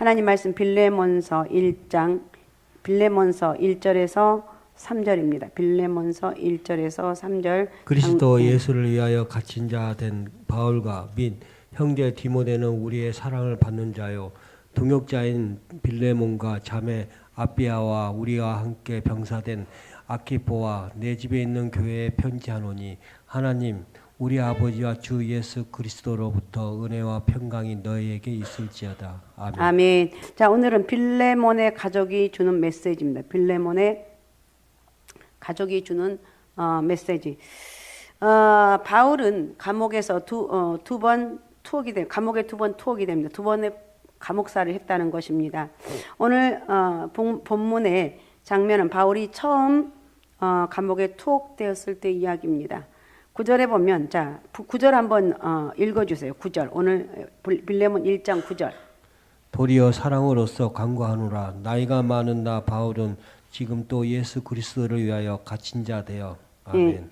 하나님 말씀 빌레몬서 1절에서 3절입니다. 빌레몬서 1절에서 3절. 그리스도 예수를 위하여 갇힌 자 된 바울과 및 형제 디모데는 우리의 사랑을 받는 자요 동역자인 빌레몬과 자매 아비아와 우리와 함께 병사된 아키포와 내 집에 있는 교회에 편지하노니 하나님 우리 아버지와 주 예수 그리스도로부터 은혜와 평강이 너희에게 있을지어다. 아멘. 아멘. 자, 오늘은 빌레몬의 가족이 주는 메시지입니다. 빌레몬의 가족이 주는 메시지. 바울은 감옥에서 감옥에 두 번 투옥이 됩니다. 두 번의 감옥살이를 했다는 것입니다. 오늘 본문의 장면은 바울이 처음 감옥에 투옥되었을 때 이야기입니다. 9절에 보면, 자, 9절 한번 읽어주세요. 9절. 오늘 빌레몬 1장 9절. 도리어 사랑으로서 간구하노라. 나이가 많은 나 바울은 지금 또 예수 그리스도를 위하여 갇힌 자 되어. 아멘.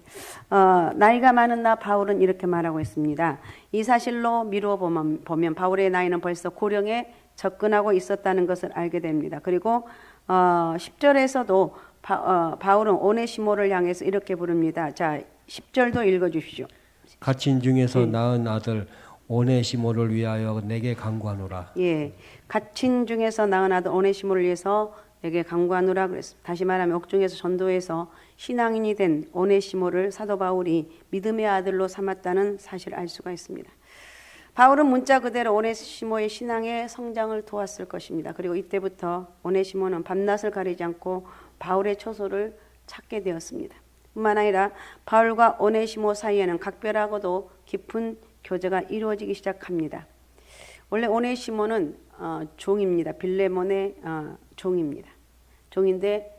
나이가 많은 나 바울은 이렇게 말하고 있습니다. 이 사실로 미루어 보면 바울의 나이는 벌써 고령에 접근하고 있었다는 것을 알게 됩니다. 그리고 10절에서도 바울은 오네시모를 향해서 이렇게 부릅니다. 자, 10절도 읽어주십시오. 갇힌 중에서 낳은 아들 오네시모를 위하여 내게 간구하노라. 예, 갇힌 중에서 낳은 아들 오네시모를 위해서 내게 간구하노라 그랬습니다. 다시 말하면 옥중에서 전도해서 신앙인이 된 오네시모를 사도 바울이 믿음의 아들로 삼았다는 사실을 알 수가 있습니다. 바울은 문자 그대로 오네시모의 신앙의 성장을 도왔을 것입니다. 그리고 이때부터 오네시모는 밤낮을 가리지 않고 바울의 처소를 찾게 되었습니다. 뿐만 아니라 바울과 오네시모 사이에는 각별하고도 깊은 교제가 이루어지기 시작합니다. 원래 오네시모는 종입니다. 빌레몬의 종입니다. 종인데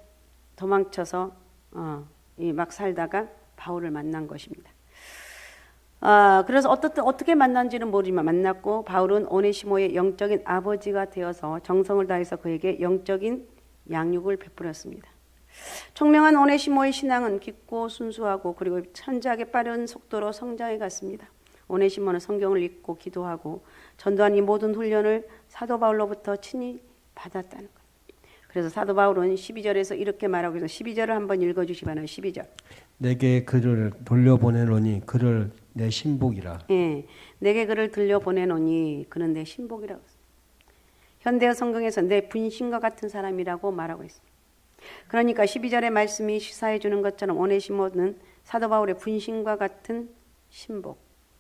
도망쳐서 막 살다가 바울을 만난 것입니다. 그래서 어떻게 만난지는 모르지만 만났고 바울은 오네시모의 영적인 아버지가 되어서 정성을 다해서 그에게 영적인 양육을 베풀었습니다. 총명한 오네시모의 신앙은 깊고 순수하고 그리고 천지하게 빠른 속도로 성장해 갔습니다. 오네시모는 성경을 읽고 기도하고 전도한 이 모든 훈련을 사도 바울로부터 친히 받았다는 것. 그래서 사도 바울은 12절에서 이렇게 말하고 있어요. 12절을 한번 읽어주시 바랍니다. 12절. 내게 그를 돌려보내노니 그를 내 신복이라. 예, 내게 그를 들려보내노니 그는 내 신복이라고 했습니다. 현대어 성경에서 내 분신과 같은 사람이라고 말하고 있습니다. 그러니까 12절의 말씀이 시사해 주는 것처럼 오네시모는 사도 바울의 분신과 같은 신복,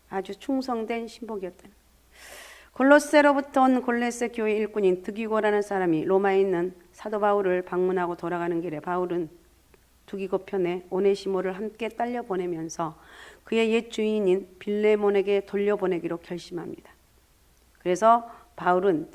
아주 충성된 신복이었다. 골로새로부터 온 골로새 교회 일꾼인 드기고라는 사람이 로마에 있는 사도 바울을 방문하고 돌아가는 길에 바울은 두기고 편에 오네시모를 함께 딸려 보내면서 그의 옛 주인인 빌레몬에게 돌려보내기로 결심합니다. 그래서 바울은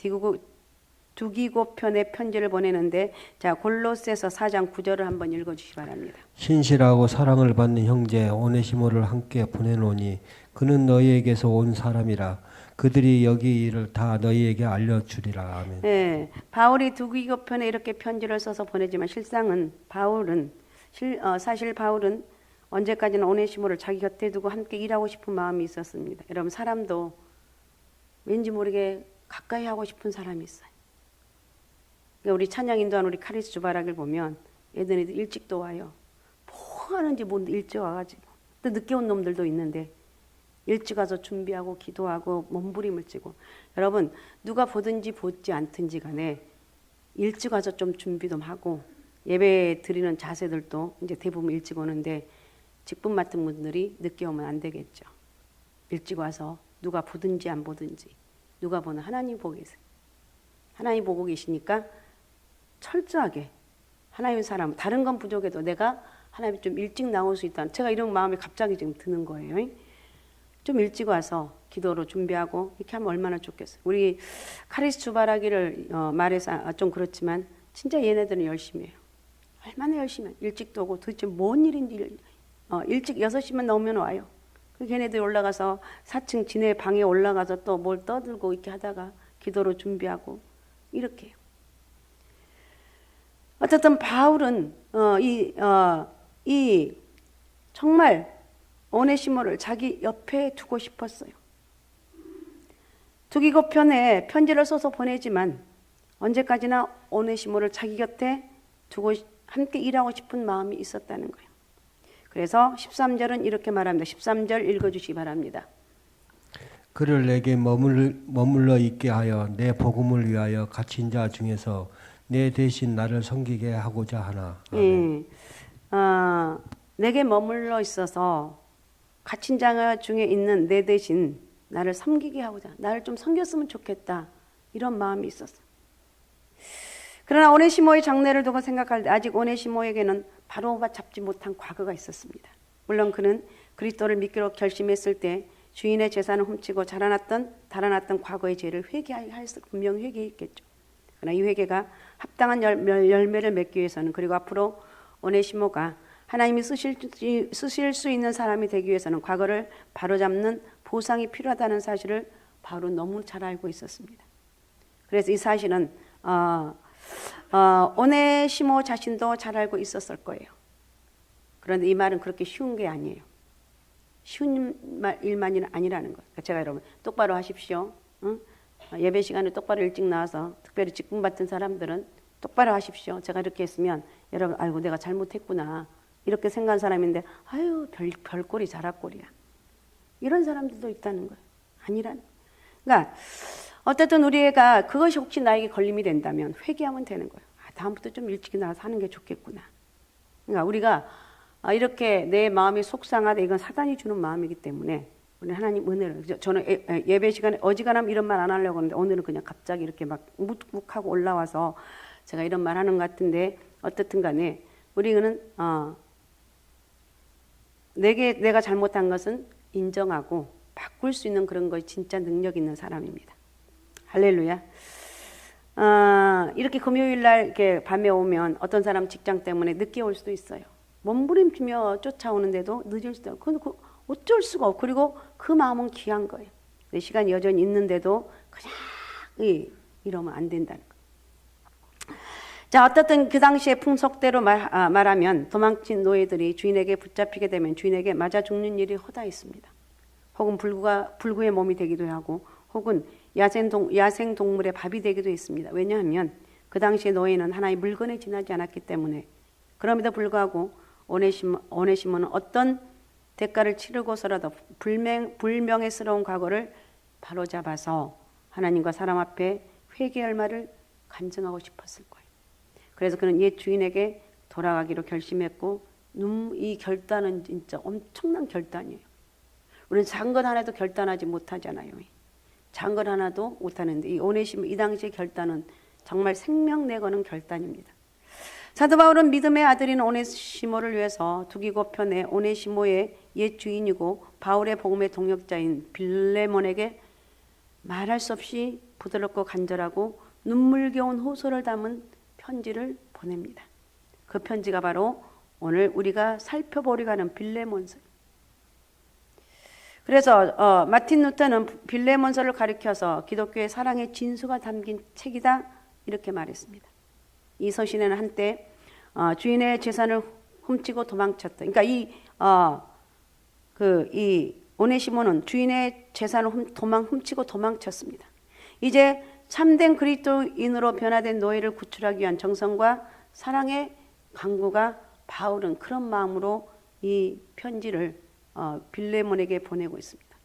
두기고 편에 편지를 보내는데, 자, 골로새서 4장 9절을 한번 읽어주시기 바랍니다. 신실하고 사랑을 받는 형제 오네시모를 함께 보내노니 그는 너희에게서 온 사람이라. 그들이 여기 일을 다 너희에게 알려주리라. 아멘. 네, 바울이 두기고 편에 이렇게 편지를 써서 보내지만 사실 바울은 언제까지나 오네시모를 자기 곁에 두고 함께 일하고 싶은 마음이 있었습니다. 여러분, 사람도 왠지 모르게 가까이 하고 싶은 사람이 있어요. 우리 찬양 인도한 우리 카리스 주바라기를 보면 애들이 일찍도 와요. 뭐 하는지 모르는데 일찍 와가지고. 또 늦게 온 놈들도 있는데 일찍 와서 준비하고 기도하고 몸부림을 치고. 여러분, 누가 보든지 보지 않든지 간에 일찍 와서 좀 준비 좀 하고 예배 드리는 자세들도 이제 대부분 일찍 오는데 직분 맡은 분들이 늦게 오면 안 되겠죠. 일찍 와서 누가 보든지 안 보든지 누가 보나 하나님 보고 계세요. 하나님 보고 계시니까 철저하게 하나님 사람, 다른 건 부족해도 내가 하나님 좀 일찍 나올 수 있다. 제가 이런 마음이 갑자기 지금 드는 거예요. 좀 일찍 와서 기도로 준비하고 이렇게 하면 얼마나 좋겠어요. 우리 카리스 주바라기를 말해서 좀 그렇지만 진짜 얘네들은 열심히 해요. 얼마나 열심히 해요. 일찍도 오고 도대체 뭔 일인지 일찍 6시만 나오면 와요. 걔네들 올라가서 4층 지네 방에 올라가서 또 뭘 떠들고 이렇게 하다가 기도로 준비하고 이렇게 해요. 어쨌든 바울은 정말 오네시모를 자기 옆에 두고 싶었어요. 두기고 편에 편지를 써서 보내지만 언제까지나 오네시모를 자기 곁에 두고 함께 일하고 싶은 마음이 있었다는 거예요. 그래서 13절은 이렇게 말합니다. 13절 읽어주시기 바랍니다. 그를 내게 머물러 있게 하여 내 복음을 위하여 갇힌 자 중에서 내 대신 나를 섬기게 하고자 하나. 아멘. 내게 머물러 있어서 갇힌 자 중에 있는 내 대신 나를 섬기게 하고자, 나를 좀 섬겼으면 좋겠다, 이런 마음이 있었어. 그러나 오네시모의 장례를 두고 생각할 때 아직 오네시모에게는 바로 잡지 못한 과거가 있었습니다. 물론 그는 그리스도를 믿기로 결심했을 때 주인의 재산을 훔치고 달아났던 과거의 죄를 회개할 수 분명 회개했겠죠. 그러나 이 회개가 합당한 열매를 맺기 위해서는, 그리고 앞으로 오네시모가 하나님이 쓰실 수 있는 사람이 되기 위해서는 과거를 바로잡는 보상이 필요하다는 사실을 바울은 너무 잘 알고 있었습니다. 그래서 이 사실은 오네시모 자신도 잘 알고 있었을 거예요. 그런데 이 말은 그렇게 쉬운 게 아니에요. 쉬운 일만이 아니라는 거예요. 제가 여러분 똑바로 하십시오. 응? 예배 시간에 똑바로 일찍 나와서, 특별히 직분 받은 사람들은 똑바로 하십시오. 제가 이렇게 했으면 여러분, 아이고 내가 잘못했구나, 이렇게 생각한 사람인데, 아유 별꼴이 자락꼴이야, 이런 사람들도 있다는 거예요. 아니라는 거예요. 그러니까 어쨌든 우리가 그것이 혹시 나에게 걸림이 된다면 회개하면 되는 거예요. 다음부터 좀 일찍 나와서 하는 게 좋겠구나. 그러니까 우리가 이렇게 내 마음이 속상하다, 이건 사단이 주는 마음이기 때문에 우리 하나님 은혜를, 저는 예배 시간에 어지간하면 이런 말 안 하려고 하는데 오늘은 그냥 갑자기 이렇게 막 묵묵하고 올라와서 제가 이런 말 하는 것 같은데, 어떻든 간에 우리는 내가 잘못한 것은 인정하고 바꿀 수 있는 그런 거에 진짜 능력 있는 사람입니다. 할렐루야. 이렇게 금요일날 이렇게 밤에 오면 어떤 사람 직장 때문에 늦게 올 수도 있어요. 몸부림치며 쫓아오는데도 늦을 수도 있고, 그건 어쩔 수가 없고, 그리고 그 마음은 귀한 거예요. 내 시간이 여전히 있는데도 그냥 이러면 안 된다는 거예요. 자, 어떻든 그 당시의 풍속대로 말하면 도망친 노예들이 주인에게 붙잡히게 되면 주인에게 맞아 죽는 일이 허다했습니다. 혹은 불구의 몸이 되기도 하고, 혹은 야생 동물의 밥이 되기도 했습니다. 왜냐하면 그 당시의 노예는 하나의 물건에 지나지 않았기 때문에. 그럼에도 불구하고 오네시모는 어떤 대가를 치르고서라도 불명예스러운 과거를 바로잡아서 하나님과 사람 앞에 회개할 말을 간증하고 싶었을 거예요. 그래서 그는 옛 주인에게 돌아가기로 결심했고, 이 결단은 진짜 엄청난 결단이에요. 우리는 작은 것 하나도 결단하지 못하잖아요. 작은 것 하나도 못하는데 이 오네시모, 이 당시의 결단은 정말 생명 내거는 결단입니다. 사도 바울은 믿음의 아들인 오네시모를 위해서 두기고편에 오네시모의 옛 주인이고 바울의 복음의 동역자인 빌레몬에게 말할 수 없이 부드럽고 간절하고 눈물겨운 호소를 담은 편지를 보냅니다. 그 편지가 바로 오늘 우리가 살펴보려고 하는 빌레몬서. 그래서 마틴 루터는 빌레몬서를 가리켜서 기독교의 사랑의 진수가 담긴 책이다, 이렇게 말했습니다. 이 서신에는 한때 주인의 재산을 훔치고 도망쳤다. 그러니까 이 오네시모는 주인의 재산을 훔치고 도망쳤습니다. 이제 참된 그리스도인으로 변화된 노예를 구출하기 위한 정성과 사랑의 강구가 바울은 그런 마음으로 이 편지를 빌레몬에게 보내고 있습니다.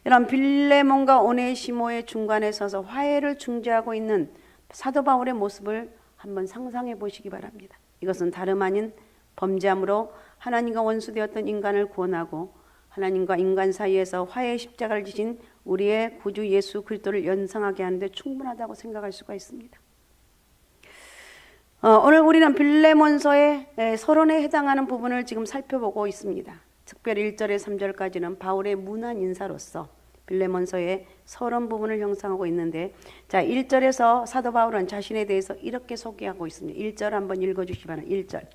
여러분, 빌레몬과 오네시모의 중간에 서서 화해를 중재하고 있는 사도 바울의 모습을 한번 상상해 보시기 바랍니다. 이것은 다름 아닌 범죄함으로 하나님과 원수되었던 인간을 구원하고 하나님과 인간 사이에서 화해의 십자가를 지신 우리의 구주 예수 그리스도를 연상하게 하는데 충분하다고 생각할 수가 있습니다. 오늘 우리는 빌레몬서의 서론에 해당하는 부분을 지금 살펴보고 있습니다. 특별히 1절에 3절까지는 바울의 문안 인사로서 빌레몬서의 서론 부분을 형성하고 있는데, 자, 1절에서 사도 바울은 자신에 대해서 이렇게 소개하고 있습니다. 1절 한번 읽어주시기 바랍니다. 1절.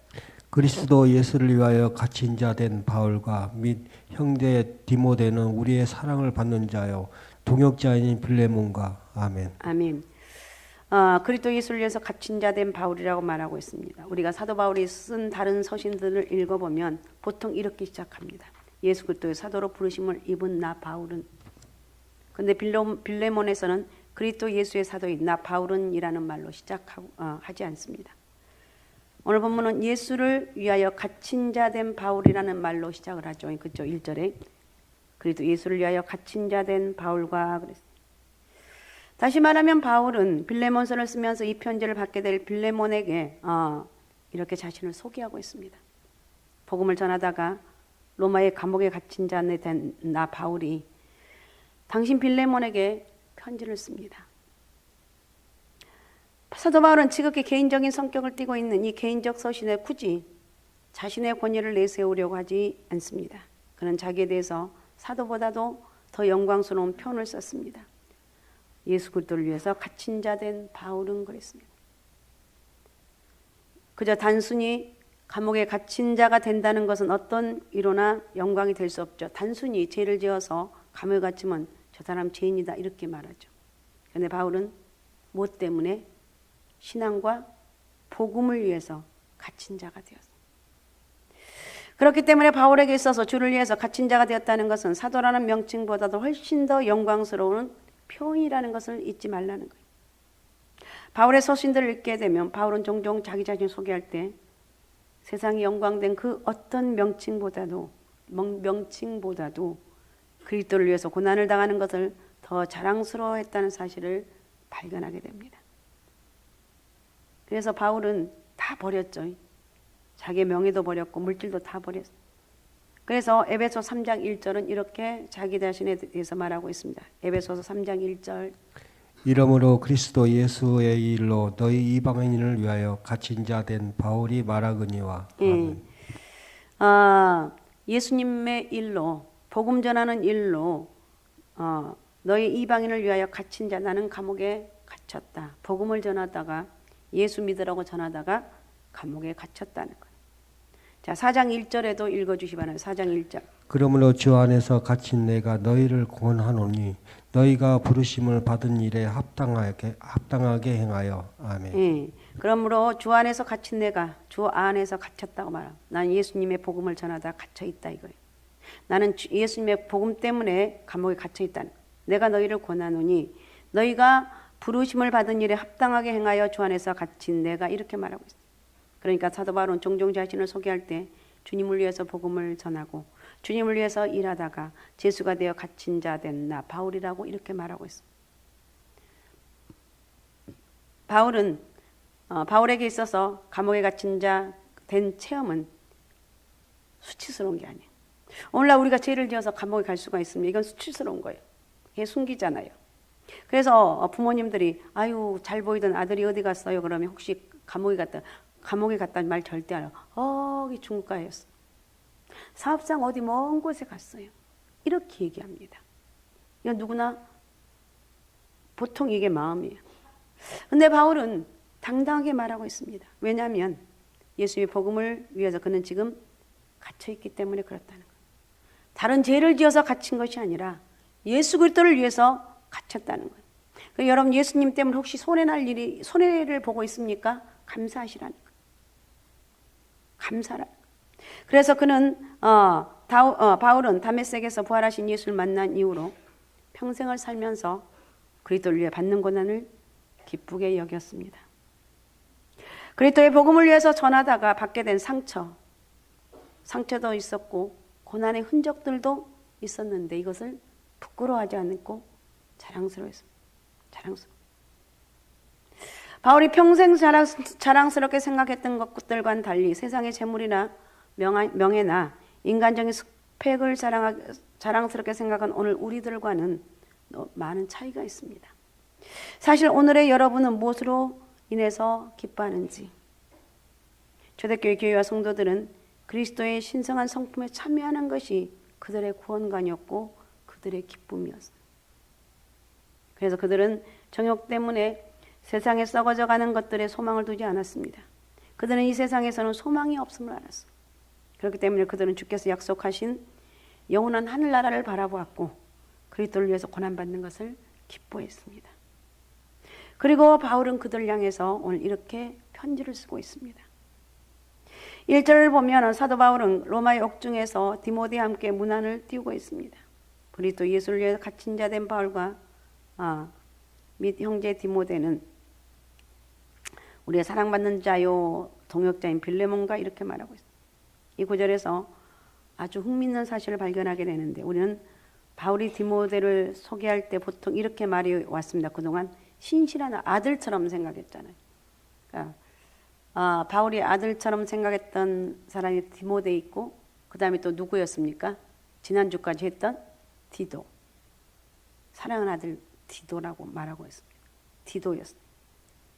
그리스도 예수를 위하여 갇힌 자 된 바울과 및 형제 디모데는 우리의 사랑을 받는 자요 동역자인 빌레몬과. 아멘. 아멘. 그리스도 예수를 위해서 갇힌 자 된 바울이라고 말하고 있습니다. 우리가 사도 바울이 쓴 다른 서신들을 읽어보면 보통 이렇게 시작합니다. 예수 그리스도의 사도로 부르심을 입은 나 바울은. 근데 빌레몬에서는 그리스도 예수의 사도인 나 바울은이라는 말로 시작하지 않습니다. 오늘 본문은 예수를 위하여 갇힌 자 된 바울이라는 말로 시작을 하죠. 그쪽 1절에 그리스도 예수를 위하여 갇힌 자 된 바울과 그랬습니다. 다시 말하면 바울은 빌레몬서를 쓰면서 이 편지를 받게 될 빌레몬에게 이렇게 자신을 소개하고 있습니다. 복음을 전하다가 로마의 감옥에 갇힌 자 된 나 바울이 당신 빌레몬에게 편지를 씁니다. 사도 바울은 지극히 개인적인 성격을 띠고 있는 이 개인적 서신에 굳이 자신의 권위를 내세우려고 하지 않습니다. 그는 자기에 대해서 사도보다도 더 영광스러운 표현을 썼습니다. 예수 그리스도를 위해서 갇힌 자 된 바울은 그랬습니다. 그저 단순히 감옥에 갇힌 자가 된다는 것은 어떤 위로나 영광이 될 수 없죠. 단순히 죄를 지어서 감옥에 갇히면 저 사람 죄인이다 이렇게 말하죠. 그런데 바울은 무엇 때문에? 신앙과 복음을 위해서 갇힌 자가 되었습니다. 그렇기 때문에 바울에게 있어서 주를 위해서 갇힌 자가 되었다는 것은 사도라는 명칭보다도 훨씬 더 영광스러운 표현이라는 것을 잊지 말라는 거예요. 바울의 서신들을 읽게 되면 바울은 종종 자기 자신을 소개할 때 세상이 영광된 그 어떤 명칭보다도 그리스도를 위해서 고난을 당하는 것을 더 자랑스러워했다는 사실을 발견하게 됩니다. 그래서 바울은 다 버렸죠. 자기의 명예도 버렸고 물질도 다 버렸어요. 그래서 에베소 3장 1절은 이렇게 자기 자신에 대해서 말하고 있습니다. 에베소서 3장 1절 이러므로 그리스도 예수의 일로 너희 이방인을 위하여 갇힌 자 된 바울이 말하거니와. 예수님의 일로 복음 전하는 일로 너희 이방인을 위하여 갇힌 자 나는 감옥에 갇혔다. 복음을 전하다가 예수 믿으라고 전하다가 감옥에 갇혔다는 거예요. 자, 4장 1절에도 읽어주시 바랍니다. 4장 1절. 그러므로 주 안에서 갇힌 내가 너희를 권하노니 너희가 부르심을 받은 일에 합당하게 행하여. 아멘. 그러므로 주 안에서 갇힌 내가 주 안에서 갇혔다고 말합니다. 난 예수님의 복음을 전하다 갇혀 있다 이거예요. 나는 예수님의 복음 때문에 감옥에 갇혀 있다. 내가 너희를 권하노니 너희가 부르심을 받은 일에 합당하게 행하여 주 안에서 갇힌 내가 이렇게 말하고 있어요. 그러니까 사도 바울은 종종 자신을 소개할 때 주님을 위해서 복음을 전하고 주님을 위해서 일하다가 죄수가 되어 갇힌 자 된 나 바울이라고 이렇게 말하고 있습니다. 바울은 바울에게 있어서 감옥에 갇힌 자 된 체험은 수치스러운 게 아니에요. 오늘날 우리가 죄를 지어서 감옥에 갈 수가 있습니다. 이건 수치스러운 거예요. 이게 숨기잖아요. 그래서 부모님들이 아유 잘 보이던 아들이 어디 갔어요? 그러면 혹시 감옥에 갔다는 말 절대 안 해요. 이 중국가였어. 사업상 어디 먼 곳에 갔어요. 이렇게 얘기합니다. 이건 누구나 보통 이게 마음이에요. 근데 바울은 당당하게 말하고 있습니다. 왜냐하면 예수의 복음을 위해서 그는 지금 갇혀있기 때문에 그렇다는 거예요. 다른 죄를 지어서 갇힌 것이 아니라 예수 그리스도를 위해서 갇혔다는 거예요. 그러니까 여러분 예수님 때문에 혹시 손해를 보고 있습니까? 감사하시라는 거예요. 감사라. 그래서 그는 바울은 다메섹에서 부활하신 예수를 만난 이후로 평생을 살면서 그리스도를 위해 받는 고난을 기쁘게 여겼습니다. 그리스도의 복음을 위해서 전하다가 받게 된 상처도 있었고 고난의 흔적들도 있었는데 이것을 부끄러워하지 않고 자랑스러웠습니다. 바울이 평생 자랑스럽게 생각했던 것들과는 달리 세상의 재물이나 명예나 인간적인 스펙을 자랑스럽게 생각한 오늘 우리들과는 많은 차이가 있습니다. 사실 오늘의 여러분은 무엇으로 인해서 기뻐하는지, 초대교회 교회와 성도들은 그리스도의 신성한 성품에 참여하는 것이 그들의 구원관이었고 그들의 기쁨이었습니다. 그래서 그들은 정욕 때문에 세상에 썩어져 가는 것들에 소망을 두지 않았습니다. 그들은 이 세상에서는 소망이 없음을 알았어요. 그렇기 때문에 그들은 주께서 약속하신 영원한 하늘나라를 바라보았고 그리스도를 위해서 고난받는 것을 기뻐했습니다. 그리고 바울은 그들을 향해서 오늘 이렇게 편지를 쓰고 있습니다. 1절을 보면 사도 바울은 로마의 옥중에서 디모데와 함께 문안을 띄우고 있습니다. 그리스도 예수를 위해 갇힌 자 된 바울과 및 형제 디모데는 우리의 사랑받는 자요 동역자인 빌레몬과 이렇게 말하고 있습니다. 이 구절에서 아주 흥미있는 사실을 발견하게 되는데 우리는 바울이 디모데를 소개할 때 보통 이렇게 말이 왔습니다. 그동안 신실한 아들처럼 생각했잖아요. 그러니까 바울이 아들처럼 생각했던 사람이 디모데 있고 그 다음에 또 누구였습니까? 지난주까지 했던 디도. 사랑하는 아들 디도라고 말하고 있습니다. 디도였습니다.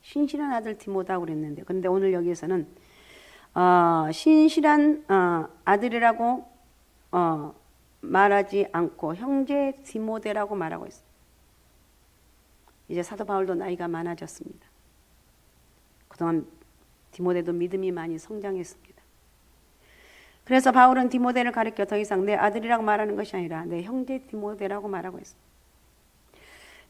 신실한 아들 디모다고 그랬는데 근데 오늘 여기에서는 신실한 아들이라고 말하지 않고 형제 디모데라고 말하고 있습니다. 이제 사도 바울도 나이가 많아졌습니다. 그동안 디모데도 믿음이 많이 성장했습니다. 그래서 바울은 디모데를 가리켜 더 이상 내 아들이라고 말하는 것이 아니라 내 형제 디모데라고 말하고 있습니다.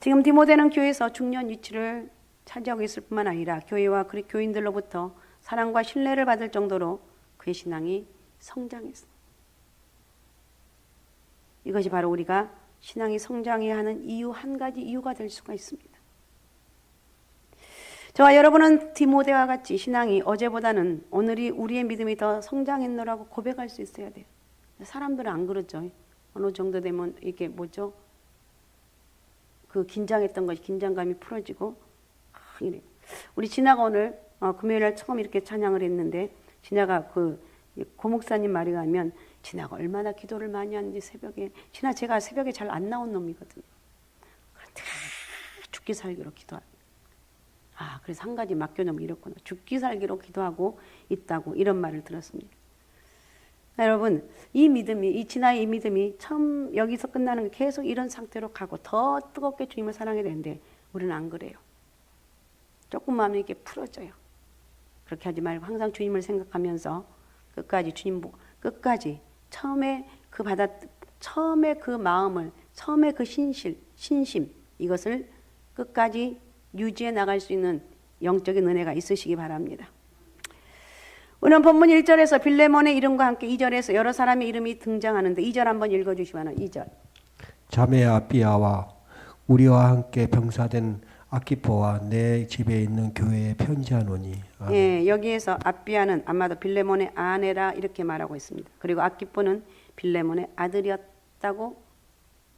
지금 디모데는 교회에서 중요한 위치를 차지하고 있을 뿐만 아니라 교회와 교인들로부터 사랑과 신뢰를 받을 정도로 그의 신앙이 성장했습니다. 이것이 바로 우리가 신앙이 성장해야 하는 이유 한 가지 이유가 될 수가 있습니다. 저와 여러분은 디모데와 같이 신앙이 어제보다는 오늘이 우리의 믿음이 더 성장했노라고 고백할 수 있어야 돼요. 사람들은 안 그러죠. 어느 정도 되면 이게 뭐죠? 그 긴장했던 것이 긴장감이 풀어지고 이래. 우리 진아가 오늘 금요일날 처음 이렇게 찬양을 했는데 진아가 그 고목사님 말에 가면 진아가 얼마나 기도를 많이 하는지 새벽에 진아 제가 새벽에 잘 안 나온 놈이거든요. 그런데 죽기 살기로 기도하고 그래서 한 가지 맡겨놓으면 이렇구나. 죽기 살기로 기도하고 있다고 이런 말을 들었습니다. 여러분 이 믿음이 이 진아의 이 믿음이 처음 여기서 끝나는 게 계속 이런 상태로 가고 더 뜨겁게 주님을 사랑해야 되는데 우리는 안 그래요. 조금 마음이 이렇게 풀어져요. 그렇게 하지 말고 항상 주님을 생각하면서 끝까지 주님 끝까지 처음에 그 마음을 처음에 그 신심 이것을 끝까지 유지해 나갈 수 있는 영적인 은혜가 있으시기 바랍니다. 오늘 본문 1절에서 빌레몬의 이름과 함께 2절에서 여러 사람의 이름이 등장하는데 2절 한번 읽어주시면 2절. 자매 아비아와 우리와 함께 병사된 아키포와 내 집에 있는 교회에 편지하노니. 예, 여기에서 아비아는 아마도 빌레몬의 아내라 이렇게 말하고 있습니다. 그리고 아키포는 빌레몬의 아들이었다고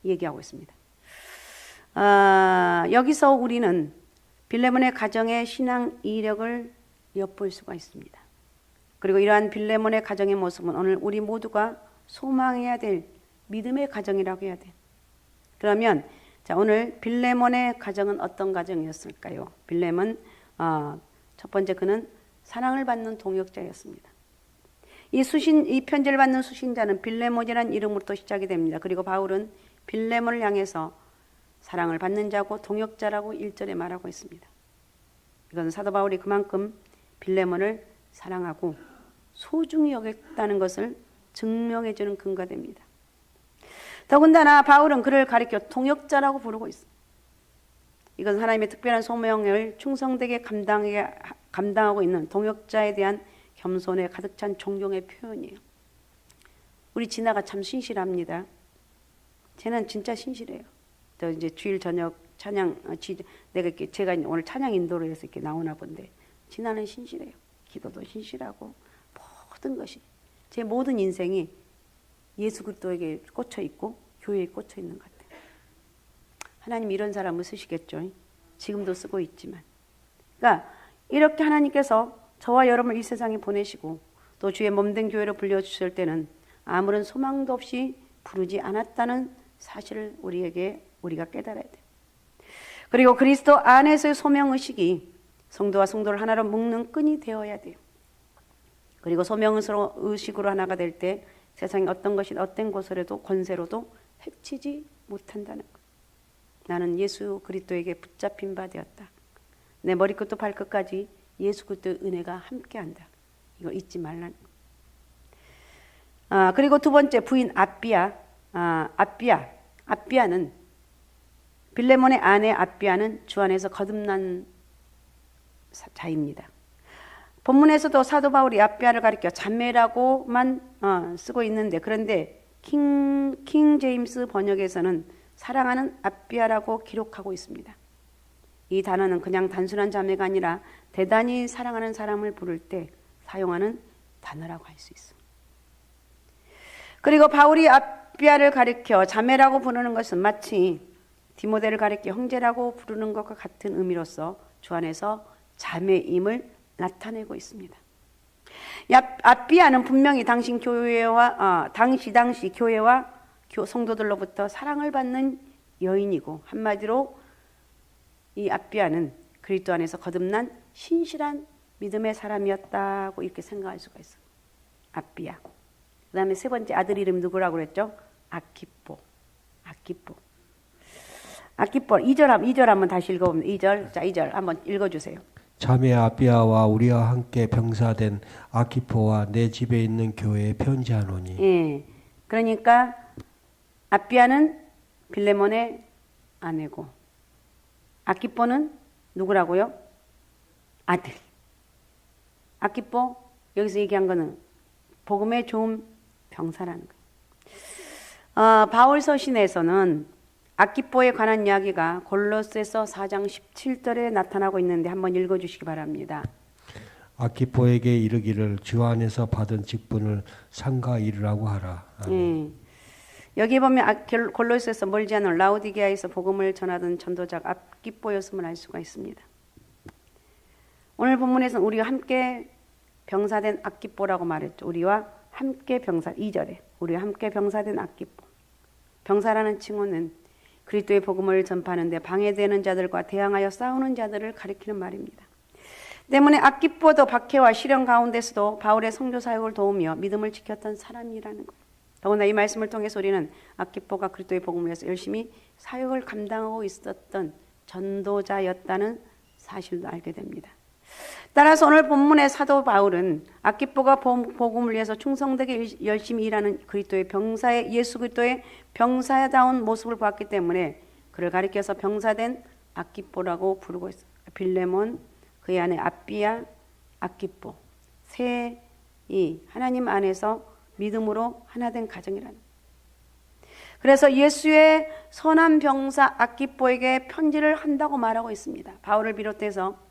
얘기하고 있습니다. 여기서 우리는 빌레몬의 가정의 신앙 이력을 엿볼 수가 있습니다. 그리고 이러한 빌레몬의 가정의 모습은 오늘 우리 모두가 소망해야 될 믿음의 가정이라고 해야 돼요. 그러면 자 오늘 빌레몬의 가정은 어떤 가정이었을까요? 빌레몬 첫 번째 그는 사랑을 받는 동역자였습니다. 이 편지를 받는 수신자는 빌레몬이라는 이름으로부터 시작이 됩니다. 그리고 바울은 빌레몬을 향해서 사랑을 받는 자고 동역자라고 1절에 말하고 있습니다. 이것은 사도 바울이 그만큼 빌레몬을 사랑하고 소중히 여겼다는 것을 증명해 주는 근거가 됩니다. 더군다나 바울은 그를 가리켜 동역자라고 부르고 있습니다. 이것은 하나님의 특별한 소명을 충성되게 감당하고 있는 동역자에 대한 겸손에 가득 찬 존경의 표현이에요. 우리 진아가 참 신실합니다. 쟤는 진짜 신실해요. 저 이제 주일 저녁 찬양 제가 오늘 찬양 인도를 해서 이렇게 나오나 본데 진아는 신실해요. 기도도 신실하고 모든 것이 제 모든 인생이 예수 그리스도에게 꽂혀 있고 교회에 꽂혀 있는 것 같아요. 하나님 이런 사람을 쓰시겠죠. 지금도 쓰고 있지만. 그러니까 이렇게 하나님께서 저와 여러분을 이 세상에 보내시고 또 주의 몸된 교회로 불려주실 때는 아무런 소망도 없이 부르지 않았다는 사실을 우리가 깨달아야 돼요. 그리고 그리스도 안에서의 소명의식이 성도와 성도를 하나로 묶는 끈이 되어야 돼요. 그리고 소명의식으로 하나가 될 때 세상에 어떤 것이 어떤 곳으로도 권세로도 해치지 못한다는 것. 나는 예수 그리스도에게 붙잡힌 바 되었다. 내 머리끝부터 발끝까지 예수 그리스도의 은혜가 함께한다. 이거 잊지 말라는 것. 그리고 두 번째 부인 아비아는 빌레몬의 아내 아비아는 주 안에서 거듭난 자입니다. 본문에서도 사도 바울이 아비아를 가리켜 자매라고만 쓰고 있는데 그런데 킹 제임스 번역에서는 사랑하는 아비아라고 기록하고 있습니다. 이 단어는 그냥 단순한 자매가 아니라 대단히 사랑하는 사람을 부를 때 사용하는 단어라고 할 수 있습니다. 그리고 바울이 아비아를 가리켜 자매라고 부르는 것은 마치 디모데를 가리켜 형제라고 부르는 것과 같은 의미로서 주 안에서 자매임을 나타내고 있습니다. 아비아는 분명히 당시 교회와 성도들로부터 사랑을 받는 여인이고, 한마디로 이 아비아는 그리스도 안에서 거듭난 신실한 믿음의 사람이었다고 이렇게 생각할 수가 있어요. 아비아. 그 다음에 세 번째 아들 이름 누구라고 그랬죠? 아키포. 2절 한번 다시 읽어보면 2절. 자, 2절 한번 읽어주세요. 자매 아비아와 우리와 함께 병사된 아키포와 내 집에 있는 교회에 편지하노니. 예. 그러니까 아비아는 빌레몬의 아내고, 아키포는 누구라고요? 아들. 아키포, 여기서 얘기한 거는 복음의 좋은 병사라는 거예요. 바울 서신에서는 아키포에 관한 이야기가 골로새서 4장 17절에 나타나고 있는데 한번 읽어주시기 바랍니다. 아키포에게 이르기를 주 안에서 받은 직분을 상가 이르라고 하라. 여기 보면 골로새서 멀지 않은 라오디게아에서 복음을 전하던 전도자가 아키포였음을 알 수가 있습니다. 오늘 본문에서는 우리와 함께 병사된 아키포라고 말했죠. 우리와 함께 병사, 2절에 우리와 함께 병사된 아키포. 병사라는 칭호는 그리스도의 복음을 전파하는 데 방해되는 자들과 대항하여 싸우는 자들을 가리키는 말입니다. 때문에 아키포도 박해와 시련 가운데서도 바울의 선교 사역을 도우며 믿음을 지켰던 사람이라는 거예요. 더구나 이 말씀을 통해서 우리는 아키포가 그리스도의 복음을 위해서 열심히 사역을 감당하고 있었던 전도자였다는 사실도 알게 됩니다. 따라서 오늘 본문의 사도 바울은 아키포가 복음을 위해서 충성되게 열심히 일하는 그리스도의 병사의 예수 그리스도의 병사다운 모습을 봤기 때문에 그를 가리켜서 병사된 아키포라고 부르고 있어요. 빌레몬, 그의 아내 아비아, 아키포 셋이 하나님 안에서 믿음으로 하나된 가정이라는. 그래서 예수의 선한 병사 아키포에게 편지를 한다고 말하고 있습니다. 바울을 비롯해서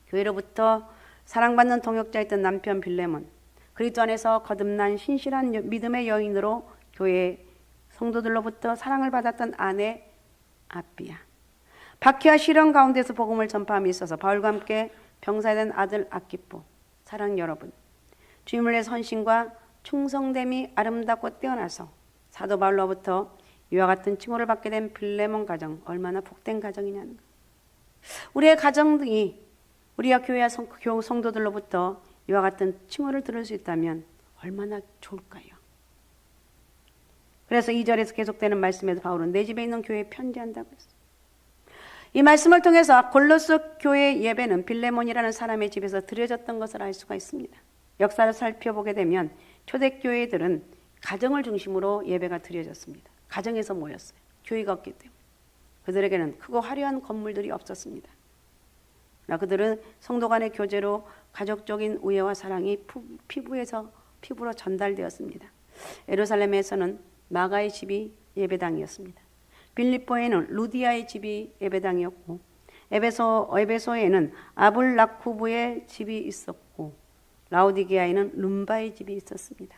교회로부터 사랑받는 동역자였던 남편 빌레몬, 그리스도 안에서 거듭난 신실한 믿음의 여인으로 교회 성도들로부터 사랑을 받았던 아내 아비아, 박해와 시련 가운데서 복음을 전파함에 있어서 바울과 함께 병사된 아들 아키포, 사랑 여러분, 주님을 위해 헌신과 충성됨이 아름답고 뛰어나서 사도 바울로부터 이와 같은 칭호를 받게 된 빌레몬 가정, 얼마나 복된 가정이냐는 거예요. 우리의 가정이 우리와 교회와 성도들로부터 이와 같은 칭호를 들을 수 있다면 얼마나 좋을까요? 그래서 2절에서 계속되는 말씀에서 바울은 내 집에 있는 교회에 편지한다고 했어요. 이 말씀을 통해서 골로새 교회 예배는 빌레몬이라는 사람의 집에서 드려졌던 것을 알 수가 있습니다. 역사를 살펴보게 되면 초대교회들은 가정을 중심으로 예배가 드려졌습니다. 가정에서 모였어요. 교회가 없기 때문에. 그들에게는 크고 화려한 건물들이 없었습니다. 그들은 성도 간의 교제로 가족적인 우애와 사랑이 피부로 전달되었습니다. 예루살렘에서는 마가의 집이 예배당이었습니다. 빌립보에는 루디아의 집이 예배당이었고, 에베소에는 아블라쿠브의 집이 있었고, 라오디게아에는 룸바의 집이 있었습니다.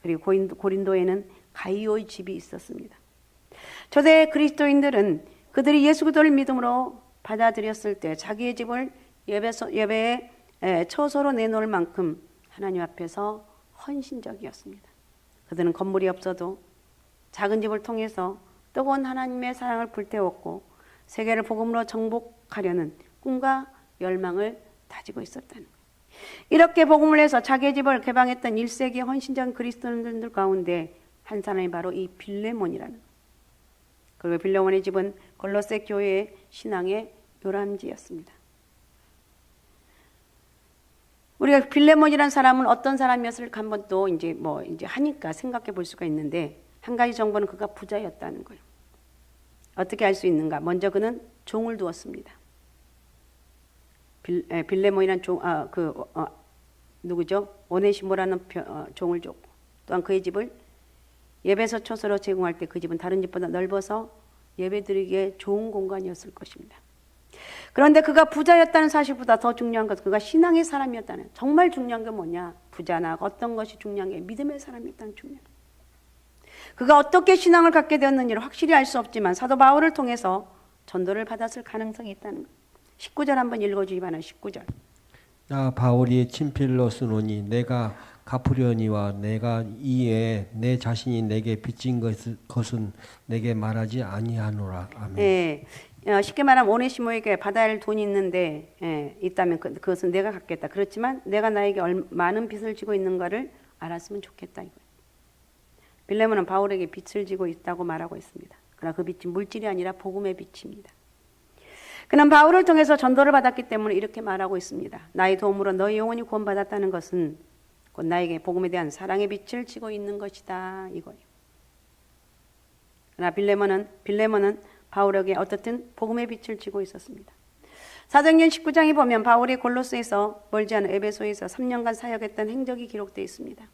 그리고 고린도에는 가이오의 집이 있었습니다. 초대 그리스도인들은 그들이 예수 그리스도를 믿음으로 받아들였을 때 자기의 집을 예배의 처소로 내놓을 만큼 하나님 앞에서 헌신적이었습니다. 그들은 건물이 없어도 작은 집을 통해서 뜨거운 하나님의 사랑을 불태웠고 세계를 복음으로 정복하려는 꿈과 열망을 다지고 있었다는 거예요. 이렇게 복음을 해서 자기의 집을 개방했던 1세기 헌신적 그리스도인들 가운데 한 사람이 바로 이 빌레몬이라는 거예요. 그리고 빌레몬의 집은 골로새 교회의 신앙의 요람지였습니다. 우리가 빌레몬이라는 사람은 어떤 사람이었을까 한번 또 이제 하니까 생각해 볼 수가 있는데, 한 가지 정보는 그가 부자였다는 거예요. 어떻게 알 수 있는가? 먼저 그는 종을 두었습니다. 빌레몬이라는 누구죠? 오네시모라는 종을 줬고, 또한 그의 집을 예배소 처소로 제공할 때 그 집은 다른 집보다 넓어서 예배드리기에 좋은 공간이었을 것입니다. 그런데 그가 부자였다는 사실보다 더 중요한 것은 그가 신앙의 사람이었다는, 정말 중요한 게 뭐냐? 부자나 어떤 것이 중요한 게 믿음의 사람이었다는 중요한. 그가 어떻게 신앙을 갖게 되었는지를 확실히 알 수 없지만 사도 바울을 통해서 전도를 받았을 가능성이 있다는 것. 19절 한번 읽어주기 바랍니다. 19절. 나 바울이 친필로 쓰노니 내가 갚으려니와 내가 이에 내 자신이 내게 빚진 것은 내게 말하지 아니하노라. 아멘. 예, 쉽게 말하면 오네시모에게 받아야 할 돈이 있는데 있다면 그것은 내가 갚겠다. 그렇지만 내가 나에게 많은 빚을 지고 있는 것을 알았으면 좋겠다. 이거예요. 빌레몬은 바울에게 빚을 지고 있다고 말하고 있습니다. 그러나 그 빚이 물질이 아니라 복음의 빚입니다. 그는 바울을 통해서 전도를 받았기 때문에 이렇게 말하고 있습니다. 나의 도움으로 너희 영혼이 구원받았다는 것은 곧 나에게 복음에 대한 사랑의 빛을 지고 있는 것이다. 이거예요. 그러나 빌레몬은 바울에게 어떻든 복음의 빛을 지고 있었습니다. 사도행전 19장에 보면 바울이 골로새에서 멀지 않은 에베소에서 3년간 사역했던 행적이 기록되어 있습니다.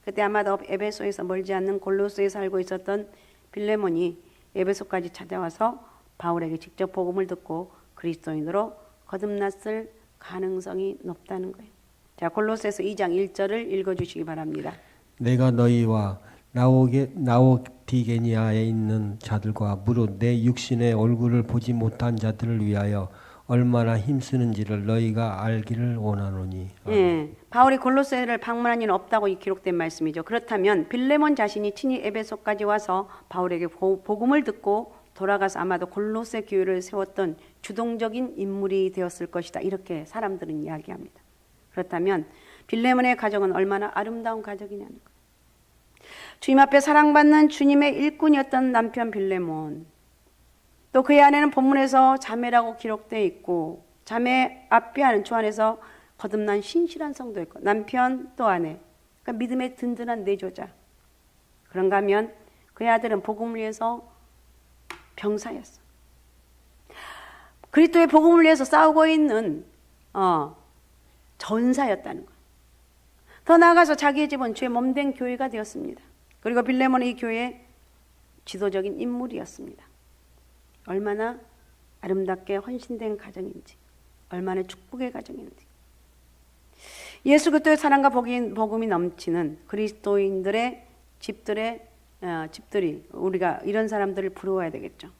그때 아마도 에베소에서 멀지 않는 골로새에 살고 있었던 빌레몬이 에베소까지 찾아와서 바울에게 직접 복음을 듣고 그리스도인으로 거듭났을 가능성이 높다는 거예요. 자, 골로새서 2장 1절을 읽어주시기 바랍니다. 내가 너희와 나오디게니아에 있는 자들과 무릇 내 육신의 얼굴을 보지 못한 자들을 위하여 얼마나 힘쓰는지를 너희가 알기를 원하노니. 예, 바울이 골로새를 방문한 일은 없다고 기록된 말씀이죠. 그렇다면 빌레몬 자신이 친히 에베소까지 와서 바울에게 복음을 듣고 돌아가서 아마도 골로새 교회를 세웠던 주동적인 인물이 되었을 것이다. 이렇게 사람들은 이야기합니다. 그렇다면 빌레몬의 가정은 얼마나 아름다운 가정이냐는 거예요. 주님 앞에 사랑받는 주님의 일꾼이었던 남편 빌레몬, 또 그의 아내는 본문에서 자매라고 기록되어 있고 자매 아비아는 주 안에서 거듭난 신실한 성도였고 남편 또 아내, 그러니까 믿음의 든든한 내조자. 그런가 하면 그의 아들은 복음을 위해서 병사였어. 그리스도의 복음을 위해서 싸우고 있는 전사였다는 거예요. 더 나아가서 자기의 집은 주의 몸된 교회가 되었습니다. 그리고 빌레몬은 이 교회의 지도적인 인물이었습니다. 얼마나 아름답게 헌신된 가정인지, 얼마나 축복의 가정인지. 예수 그리스도의 사랑과 복음이 넘치는 그리스도인들의 집들이 우리가 이런 사람들을 부러워야 되겠죠.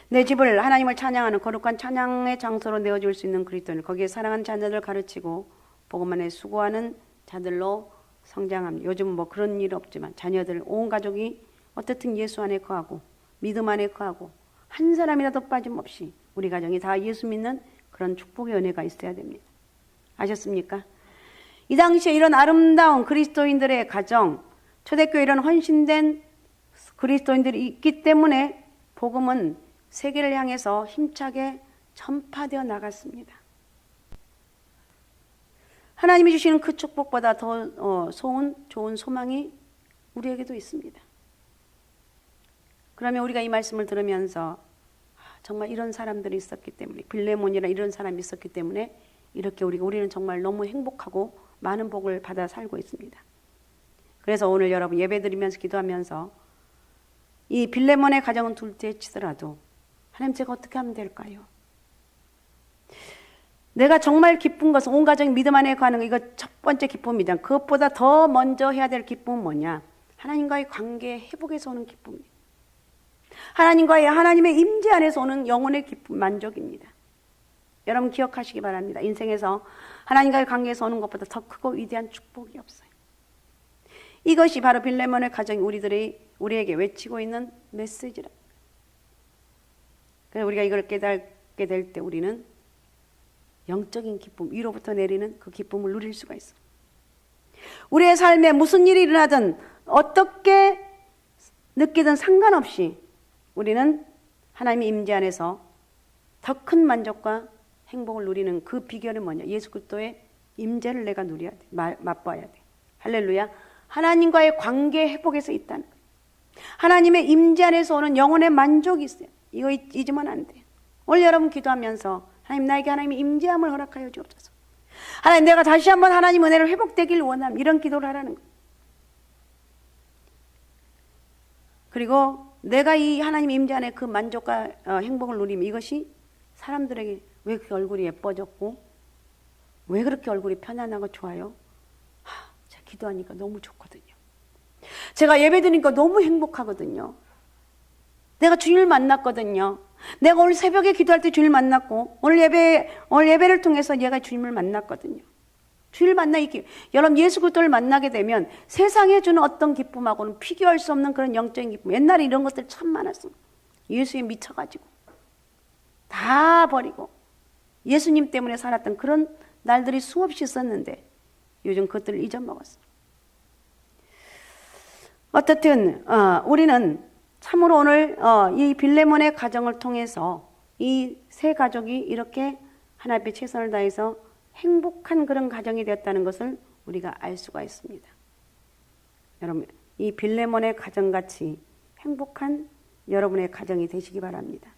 내 집을 하나님을 찬양하는 거룩한 찬양의 장소로 내어줄 수 있는 그리스도인을, 거기에 사랑하는 자녀들을 가르치고 복음 안에 수고하는 자들로 성장합니다. 요즘은 뭐 그런 일 없지만 자녀들 온 가족이 어떻든 예수 안에 거하고 믿음 안에 거하고 한 사람이라도 빠짐없이 우리 가정이 다 예수 믿는 그런 축복의 은혜가 있어야 됩니다. 아셨습니까? 이 당시에 이런 아름다운 그리스도인들의 가정, 초대교회 이런 헌신된 그리스도인들이 있기 때문에 복음은 세계를 향해서 힘차게 전파되어 나갔습니다. 하나님이 주시는 그 축복보다 더 좋은 소망이 우리에게도 있습니다. 그러면 우리가 이 말씀을 들으면서 정말 이런 사람들이 있었기 때문에, 빌레몬이나 이런 사람이 있었기 때문에 이렇게 우리는 정말 너무 행복하고 많은 복을 받아 살고 있습니다. 그래서 오늘 여러분 예배드리면서 기도하면서 이 빌레몬의 가정은 둘째치더라도 하나님 제가 어떻게 하면 될까요? 내가 정말 기쁜 것은 온 가정이 믿음 안에 가는 거, 이거 첫 번째 기쁨이잖아. 그것보다 더 먼저 해야 될 기쁨은 뭐냐? 하나님과의 관계 회복에서 오는 기쁨입니다. 하나님의 임재 안에서 오는 영혼의 기쁨, 만족입니다. 여러분 기억하시기 바랍니다. 인생에서 하나님과의 관계에서 오는 것보다 더 크고 위대한 축복이 없어요. 이것이 바로 빌레몬의 가정이 우리에게 외치고 있는 메시지라. 그래서 우리가 이걸 깨닫게 될 때 우리는 영적인 기쁨, 위로부터 내리는 그 기쁨을 누릴 수가 있어. 우리의 삶에 무슨 일이 일어나든 어떻게 느끼든 상관없이 우리는 하나님의 임재 안에서 더 큰 만족과 행복을 누리는 그 비결은 뭐냐? 예수 그리스도의 임재를 내가 누려야 돼. 맛봐야 돼. 할렐루야. 하나님과의 관계 회복에서 있다는 거예요. 하나님의 임재 안에서 오는 영혼의 만족이 있어요. 이거 잊으면 안 돼요. 오늘 여러분 기도하면서 하나님 나에게 하나님의 임재함을 허락하여 주옵소서. 하나님 내가 다시 한번 하나님 은혜를 회복되길 원합니다. 이런 기도를 하라는 거예요. 그리고 내가 이 하나님 임재 안에 그 만족과 행복을 누리면 이것이 사람들에게 왜 그 얼굴이 예뻐졌고 왜 그렇게 얼굴이 편안하고 좋아요? 제가 기도하니까 너무 좋거든요. 제가 예배드리니까 너무 행복하거든요. 내가 주님을 만났거든요. 내가 오늘 새벽에 기도할 때 주님을 만났고 오늘 예배를 통해서 얘가 주님을 만났거든요. 주님을 여러분 예수 그리스도를 만나게 되면 세상에 주는 어떤 기쁨하고는 비교할 수 없는 그런 영적인 기쁨. 옛날에 이런 것들 참 많았습니다. 예수에 미쳐가지고 다 버리고 예수님 때문에 살았던 그런 날들이 수없이 있었는데 요즘 그것들을 잊어먹었어요. 어떻든 우리는 참으로 오늘 이 빌레몬의 가정을 통해서 이 세 가족이 이렇게 하나님 앞에 최선을 다해서 행복한 그런 가정이 되었다는 것을 우리가 알 수가 있습니다. 여러분, 이 빌레몬의 가정같이 행복한 여러분의 가정이 되시기 바랍니다.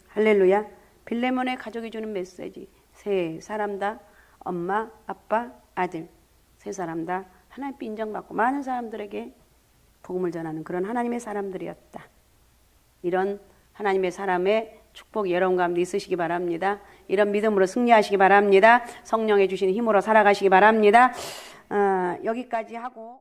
할렐루야. 빌레몬의 가족이 주는 메시지. 세 사람 다 엄마, 아빠, 아들. 세 사람 다 하나님께 인정받고 많은 사람들에게 복음을 전하는 그런 하나님의 사람들이었다. 이런 하나님의 사람의 축복이 여러분 가운데 있으시기 바랍니다. 이런 믿음으로 승리하시기 바랍니다. 성령의 주시는 힘으로 살아가시기 바랍니다. 여기까지 하고